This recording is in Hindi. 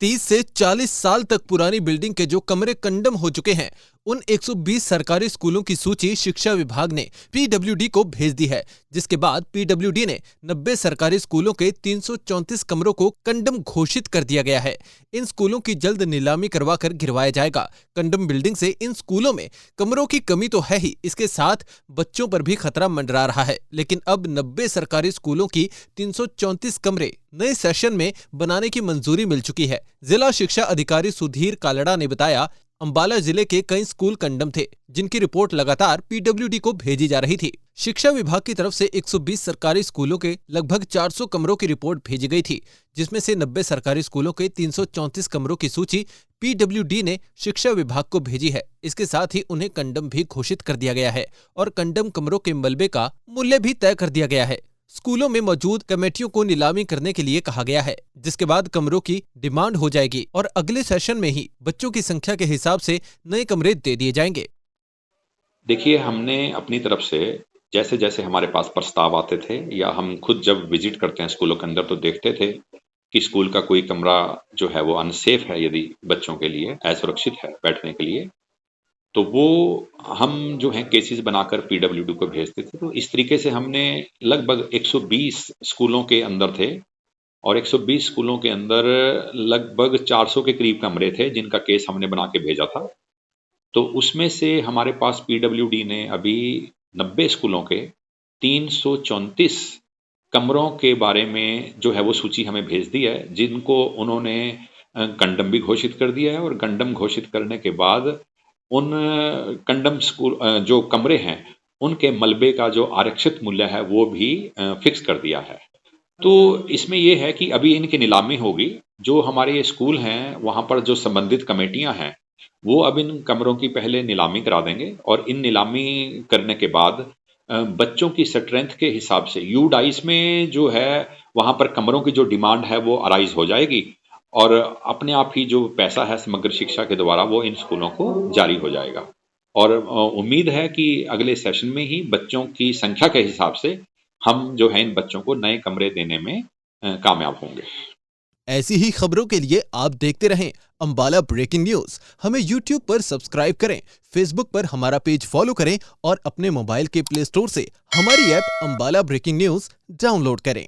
30 से 40 साल तक पुरानी बिल्डिंग के जो कमरे कंडम हो चुके हैं, उन 120 सरकारी स्कूलों की सूची शिक्षा विभाग ने पीडब्ल्यूडी को भेज दी है, जिसके बाद पीडब्ल्यूडी ने 90 सरकारी स्कूलों के 334 कमरों को कंडम घोषित कर दिया गया है। इन स्कूलों की जल्द नीलामी करवाकर गिरवाया जाएगा। कंडम बिल्डिंग से इन स्कूलों में कमरों की कमी तो है ही, इसके साथ बच्चों पर भी खतरा मंडरा रहा है। लेकिन अब 90 सरकारी स्कूलों की 334 कमरे नए सेशन में बनाने की मंजूरी मिल चुकी है। जिला शिक्षा अधिकारी सुधीर कालड़ा ने बताया, अंबाला जिले के कई स्कूल कंडम थे, जिनकी रिपोर्ट लगातार पीडब्ल्यूडी को भेजी जा रही थी। शिक्षा विभाग की तरफ से 120 सरकारी स्कूलों के लगभग 400 कमरों की रिपोर्ट भेजी गई थी, जिसमें से 90 सरकारी स्कूलों के 334 कमरों की सूची पीडब्ल्यूडी ने शिक्षा विभाग को भेजी है। इसके साथ ही उन्हें कंडम भी घोषित कर दिया गया है और कंडम कमरों के मलबे का मूल्य भी तय कर दिया गया है। स्कूलों में मौजूद कमेटियों को नीलामी करने के लिए कहा गया है, जिसके बाद कमरों की डिमांड हो जाएगी और अगले सेशन में ही बच्चों की संख्या के हिसाब से नए कमरे दे दिए जाएंगे। देखिए, हमने अपनी तरफ से जैसे जैसे हमारे पास प्रस्ताव आते थे या हम खुद जब विजिट करते हैं स्कूलों के अंदर, तो देखते थे कि स्कूल का कोई कमरा जो है वो अनसेफ है, यदि बच्चों के लिए असुरक्षित है बैठने के लिए, तो वो हम जो है केसेस बनाकर पीडब्ल्यूडी को भेजते थे। तो इस तरीके से हमने लगभग 120 स्कूलों के अंदर थे और 120 स्कूलों के अंदर लगभग 400 के करीब कमरे थे जिनका केस हमने बना के भेजा था। तो उसमें से हमारे पास पीडब्ल्यूडी ने अभी 90 स्कूलों के 334 कमरों के बारे में जो है वो सूची हमें भेज दी है, जिनको उन्होंने कंडम भी घोषित कर दिया है और कंडम घोषित करने के बाद उन कंडम स्कूल जो कमरे हैं उनके मलबे का जो आरक्षित मूल्य है वो भी फिक्स कर दिया है। तो इसमें यह है कि अभी इनकी नीलामी होगी। जो हमारे स्कूल हैं वहाँ पर जो संबंधित कमेटियाँ हैं वो अब इन कमरों की पहले नीलामी करा देंगे और इन नीलामी करने के बाद बच्चों की स्ट्रेंथ के हिसाब से यू डाइस में जो है वहाँ पर कमरों की जो डिमांड है वो अराइज हो जाएगी और अपने आप ही जो पैसा है समग्र शिक्षा के द्वारा वो इन स्कूलों को जारी हो जाएगा। और उम्मीद है कि अगले सेशन में ही बच्चों की संख्या के हिसाब से हम जो है इन बच्चों को नए कमरे देने में कामयाब होंगे। ऐसी ही खबरों के लिए आप देखते रहें अंबाला ब्रेकिंग न्यूज। हमें यूट्यूब पर सब्सक्राइब करें, फेसबुक पर हमारा पेज फॉलो करें और अपने मोबाइल के प्ले स्टोर से हमारी app Ambala breaking news download करें।